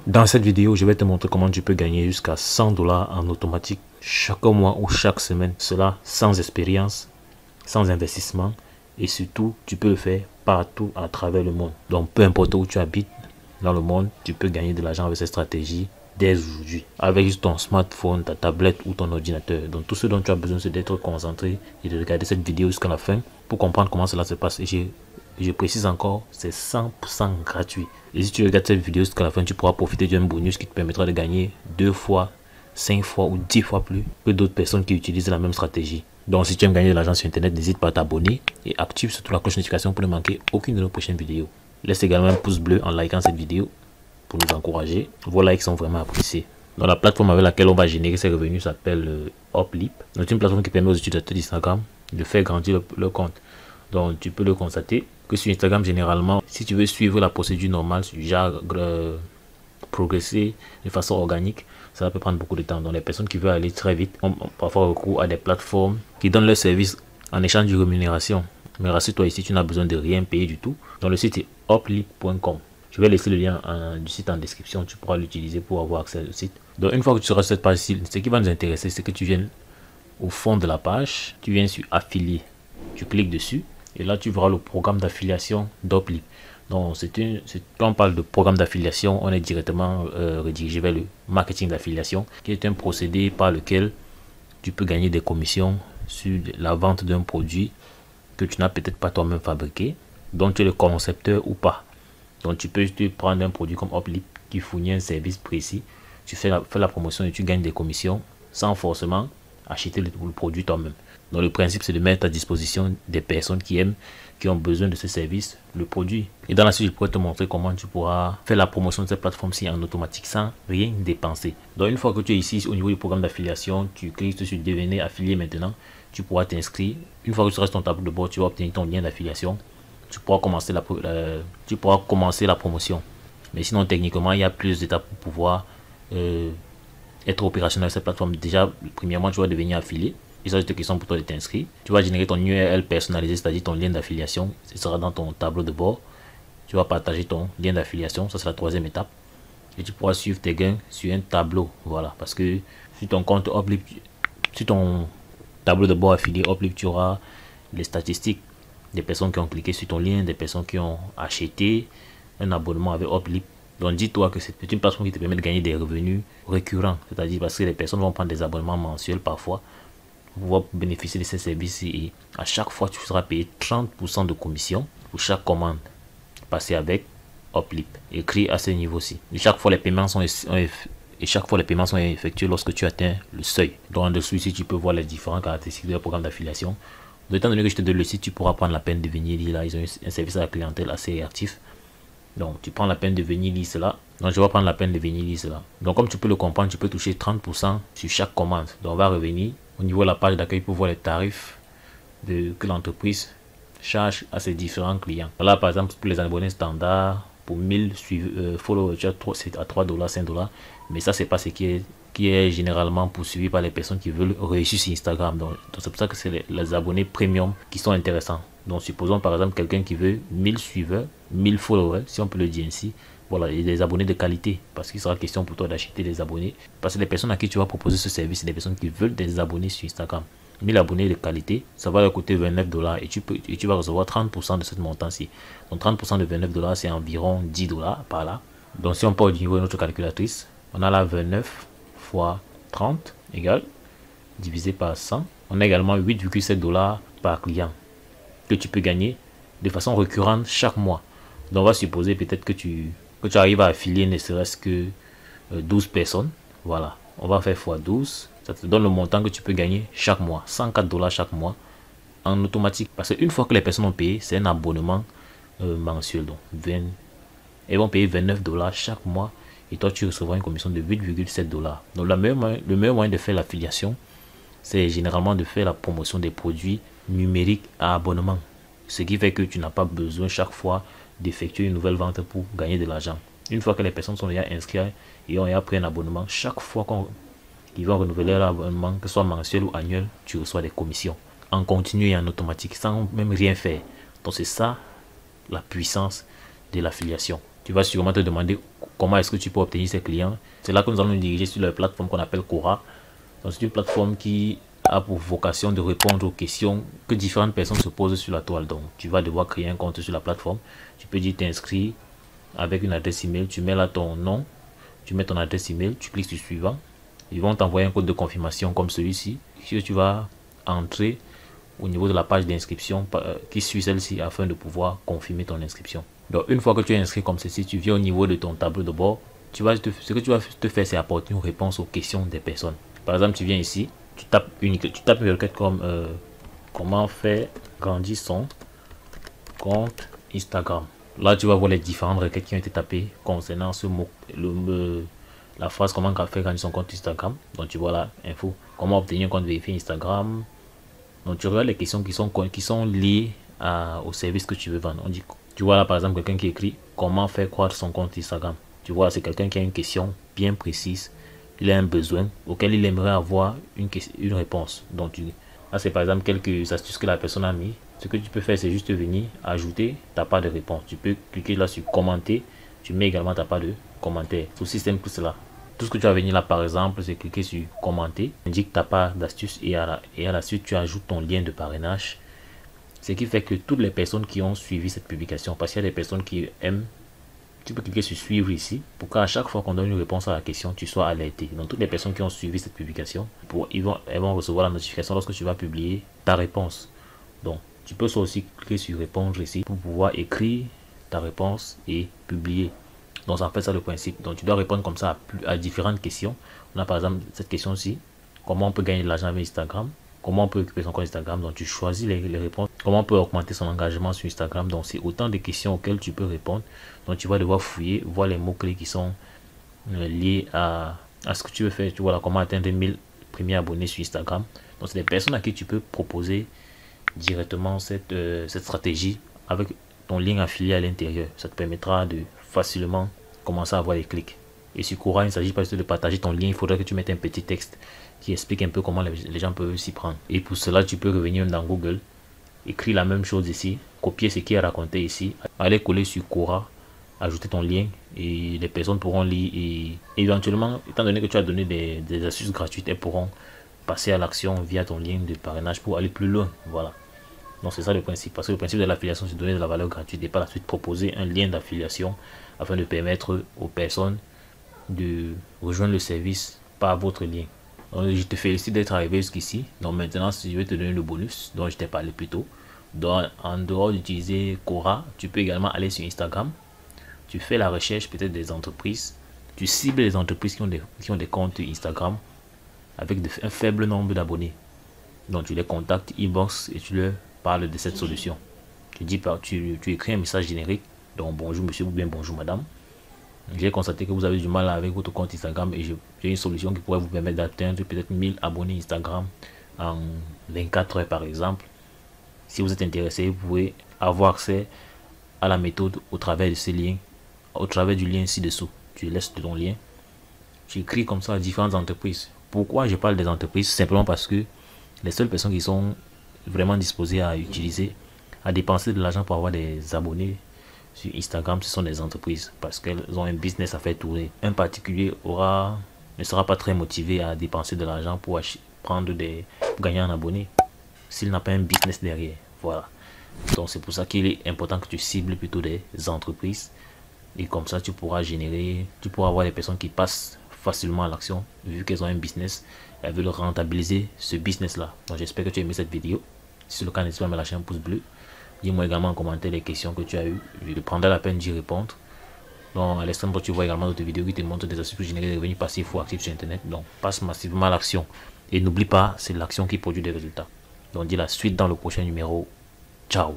Dans cette vidéo, je vais te montrer comment tu peux gagner jusqu'à 100 $ en automatique chaque mois ou chaque semaine. Cela sans expérience, sans investissement et surtout, tu peux le faire partout à travers le monde. Donc, peu importe où tu habites dans le monde, tu peux gagner de l'argent avec cette stratégie dès aujourd'hui. Avec juste ton smartphone, ta tablette ou ton ordinateur. Donc, tout ce dont tu as besoin, c'est d'être concentré et de regarder cette vidéo jusqu'à la fin pour comprendre comment cela se passe. Et je précise encore, c'est 100% gratuit. Et si tu regardes cette vidéo jusqu'à la fin, tu pourras profiter d'un bonus qui te permettra de gagner 2 fois, 5 fois ou 10 fois plus que d'autres personnes qui utilisent la même stratégie. Donc si tu aimes gagner de l'argent sur internet, n'hésite pas à t'abonner et active surtout la cloche de notification pour ne manquer aucune de nos prochaines vidéos. Laisse également un pouce bleu en likant cette vidéo pour nous encourager. Vos likes sont vraiment appréciés. Donc la plateforme avec laquelle on va générer ces revenus s'appelle Hoplip. C'est une plateforme qui permet aux utilisateurs d'Instagram de faire grandir leur compte. Donc tu peux le constater que sur Instagram généralement, si tu veux suivre la procédure normale, genre progresser de façon organique, ça peut prendre beaucoup de temps. Donc les personnes qui veulent aller très vite ont parfois recours à des plateformes qui donnent leurs services en échange de rémunération. Mais rassure-toi, ici tu n'as besoin de rien payer du tout. Donc le site est hoplip.com. Je vais laisser le lien du site en description, tu pourras l'utiliser pour avoir accès au site. Donc une fois que tu seras sur cette page-ci, ce qui va nous intéresser, c'est que tu viennes au fond de la page, tu viens sur affilié, tu cliques dessus et là tu verras le programme d'affiliation d'Hoplip. Donc quand on parle de programme d'affiliation, on est directement redirigé vers le marketing d'affiliation, qui est un procédé par lequel tu peux gagner des commissions sur la vente d'un produit que tu n'as peut-être pas toi-même fabriqué, dont tu es le concepteur ou pas. Donc tu peux juste prendre un produit comme Hoplip qui fournit un service précis, tu fais la promotion et tu gagnes des commissions sans forcément acheter le produit toi-même. Donc le principe, c'est de mettre à disposition des personnes qui aiment, qui ont besoin de ce service, le produit. Et dans la suite, je pourrais te montrer comment tu pourras faire la promotion de cette plateforme-ci en automatique sans rien dépenser. Donc une fois que tu es ici au niveau du programme d'affiliation, tu cliques sur devenir affilié maintenant, tu pourras t'inscrire. Une fois que tu seras sur ton tableau de bord, tu vas obtenir ton lien d'affiliation. Tu pourras commencer la promotion. Mais sinon, techniquement, il y a plusieurs étapes pour pouvoir être opérationnel sur cette plateforme. Déjà, premièrement, tu vas devenir affilié. Il s'agit de questions pour toi de t'inscrire. Tu vas générer ton URL personnalisé, c'est-à-dire ton lien d'affiliation. Ce sera dans ton tableau de bord. Tu vas partager ton lien d'affiliation. Ça, c'est la troisième étape. Et tu pourras suivre tes gains sur un tableau. Voilà. Parce que sur ton compte Hoplip, sur ton tableau de bord affilié Hoplip, tu auras les statistiques des personnes qui ont cliqué sur ton lien, des personnes qui ont acheté un abonnement avec Hoplip. Donc dis-toi que c'est une plateforme qui te permet de gagner des revenus récurrents. C'est-à-dire parce que les personnes vont prendre des abonnements mensuels parfois pour pouvoir bénéficier de ces services et à chaque fois tu seras payé 30% de commission pour chaque commande passée avec Hoplip, écrit à ce niveau-ci. Et chaque fois les paiements sont effectués lorsque tu atteins le seuil. Donc en dessous ici tu peux voir les différentes caractéristiques de programme d'affiliation. Étant donné que je te donne le site, tu pourras prendre la peine de venir lire là. Ils ont un service à la clientèle assez réactif. Donc tu prends la peine de venir lire cela. Donc je vais prendre la peine de venir lire cela. Donc comme tu peux le comprendre, tu peux toucher 30% sur chaque commande. Donc on va revenir au niveau de la page d'accueil pour voir les tarifs que l'entreprise charge à ses différents clients. Là par exemple pour les abonnés standards, pour 1000 followers, c'est à 3 $, 5 $. Mais ça c'est pas ce qui est généralement poursuivi par les personnes qui veulent réussir sur Instagram. Donc c'est pour ça que c'est les abonnés premium qui sont intéressants. Donc supposons par exemple quelqu'un qui veut 1000 suiveurs, 1000 followers, si on peut le dire ainsi. Voilà, et des abonnés de qualité, parce qu'il sera question pour toi d'acheter des abonnés. Parce que les personnes à qui tu vas proposer ce service, c'est des personnes qui veulent des abonnés sur Instagram. 1000 abonnés de qualité, ça va leur coûter 29 $ et tu vas recevoir 30% de cette montant-ci. Donc 30% de 29 $, c'est environ 10 $ par là. Donc si on part au niveau de notre calculatrice, on a là 29 fois 30 égale divisé par 100. On a également 8,7 $ par client que tu peux gagner de façon récurrente chaque mois. Donc on va supposer peut-être que tu arrives à affilier ne serait-ce que 12 personnes. Voilà, on va faire x12. Ça te donne le montant que tu peux gagner chaque mois, 104 $ chaque mois en automatique. Parce qu'une fois que les personnes ont payé, c'est un abonnement mensuel. Donc elles vont payer 29 $ chaque mois et toi tu recevras une commission de 8,7 $. Donc le meilleur moyen de faire l'affiliation, c'est généralement de faire la promotion des produits numériques à abonnement. Ce qui fait que tu n'as pas besoin chaque fois d'effectuer une nouvelle vente pour gagner de l'argent. Une fois que les personnes sont déjà inscrites et ont déjà pris un abonnement, chaque fois qu'ils vont renouveler leur abonnement, que ce soit mensuel ou annuel, tu reçois des commissions en continu et en automatique sans même rien faire. Donc c'est ça la puissance de l'affiliation. Tu vas sûrement te demander comment est-ce que tu peux obtenir ces clients. C'est là que nous allons nous diriger sur la plateforme qu'on appelle Quora. Donc c'est une plateforme qui a pour vocation de répondre aux questions que différentes personnes se posent sur la toile. Donc tu vas devoir créer un compte sur la plateforme. Tu peux dire t'inscrire avec une adresse email, tu mets là ton nom, tu mets ton adresse email, tu cliques sur suivant. Ils vont t'envoyer un code de confirmation comme celui-ci que tu vas entrer au niveau de la page d'inscription qui suit celle-ci afin de pouvoir confirmer ton inscription. Donc une fois que tu es inscrit comme ceci, tu viens au niveau de ton tableau de bord. Ce que tu vas te faire, c'est apporter une réponse aux questions des personnes. Par exemple, tu viens ici, tu tapes une requête comme comment faire grandir son compte Instagram. Là, tu vas voir les différentes requêtes qui ont été tapées concernant ce mot, la phrase comment faire grandir son compte Instagram. Donc tu vois là, info, comment obtenir un compte vérifié Instagram. Donc tu regardes les questions qui sont liées au service que tu veux vendre. On dit, tu vois là par exemple quelqu'un qui écrit comment faire croître son compte Instagram. Tu vois, c'est quelqu'un qui a une question bien précise. Il a un besoin auquel il aimerait avoir une réponse. Donc là c'est par exemple quelques astuces que la personne a mis. Ce que tu peux faire, c'est juste venir ajouter ta part de réponse. Tu peux cliquer là sur commenter. Tu mets également ta part de commentaire. C'est aussi simple que cela. Tout ce que tu vas venir là par exemple, c'est cliquer sur commenter, indique ta part d'astuce et à la suite tu ajoutes ton lien de parrainage. Ce qui fait que toutes les personnes qui ont suivi cette publication, parce qu'il y a des personnes qui aiment, tu peux cliquer sur suivre ici pour qu'à chaque fois qu'on donne une réponse à la question, tu sois alerté. Donc toutes les personnes qui ont suivi cette publication, elles vont recevoir la notification lorsque tu vas publier ta réponse. Donc tu peux aussi cliquer sur répondre ici pour pouvoir écrire ta réponse et publier. Donc en fait ça le principe. Donc tu dois répondre comme ça à différentes questions. On a par exemple cette question-ci, comment on peut gagner de l'argent avec Instagram, comment on peut occuper son compte Instagram. Donc tu choisis les réponses, comment on peut augmenter son engagement sur Instagram. Donc c'est autant de questions auxquelles tu peux répondre. Donc tu vas devoir fouiller, voir les mots-clés qui sont liés à ce que tu veux faire. Tu vois là, comment atteindre 1000 premiers abonnés sur Instagram. Donc c'est des personnes à qui tu peux proposer directement cette stratégie avec ton lien affilié à l'intérieur. Ça te permettra de facilement commencer à avoir des clics. Et sur Quora, il ne s'agit pas juste de partager ton lien, il faudrait que tu mettes un petit texte qui explique un peu comment les gens peuvent s'y prendre. Et pour cela, tu peux revenir dans Google, écrire la même chose ici, copier ce qui est raconté ici, aller coller sur Quora, ajouter ton lien et les personnes pourront lire et éventuellement, étant donné que tu as donné des astuces gratuites, elles pourront passer à l'action via ton lien de parrainage pour aller plus loin. Voilà. Donc c'est ça le principe, parce que le principe de l'affiliation, c'est de donner de la valeur gratuite et par la suite proposer un lien d'affiliation afin de permettre aux personnes de rejoindre le service par votre lien. Donc je te félicite d'être arrivé jusqu'ici. Donc maintenant, si je vais te donner le bonus dont je t'ai parlé plus tôt. Donc en dehors d'utiliser Quora, tu peux également aller sur Instagram. Tu fais la recherche peut-être des entreprises. Tu cibles les entreprises qui ont des comptes Instagram avec un faible nombre d'abonnés. Donc tu les contactes, inbox et tu leur parle de cette solution. Tu écris un message générique. Donc bonjour monsieur ou bien bonjour madame. J'ai constaté que vous avez du mal avec votre compte Instagram et j'ai une solution qui pourrait vous permettre d'atteindre peut-être 1000 abonnés Instagram en 24 heures par exemple. Si vous êtes intéressé, vous pouvez avoir accès à la méthode au travers de ces liens, au travers du lien ci-dessous. Tu laisses ton lien. Tu écris comme ça à différentes entreprises. Pourquoi je parle des entreprises? Simplement parce que les seules personnes qui sont vraiment disposées à dépenser de l'argent pour avoir des abonnés sur Instagram, ce sont des entreprises parce qu'elles ont un business à faire tourner. Un particulier ne sera pas très motivé à dépenser de l'argent pour gagner un abonné s'il n'a pas un business derrière. Voilà. Donc c'est pour ça qu'il est important que tu cibles plutôt des entreprises et comme ça tu pourras avoir des personnes qui passent facilement à l'action vu qu'elles ont un business, elles veulent rentabiliser ce business là. Donc j'espère que tu as aimé cette vidéo. Si c'est le cas, n'hésite pas à me lâcher un pouce bleu. Dis-moi également en commentaire les questions que tu as eues. Je prendrai la peine d'y répondre. Donc à l'instant, tu vois également d'autres vidéos qui te montrent des astuces pour générer des revenus passifs ou actifs sur Internet. Donc passe massivement à l'action. Et n'oublie pas, c'est l'action qui produit des résultats. Donc dis la suite dans le prochain numéro. Ciao.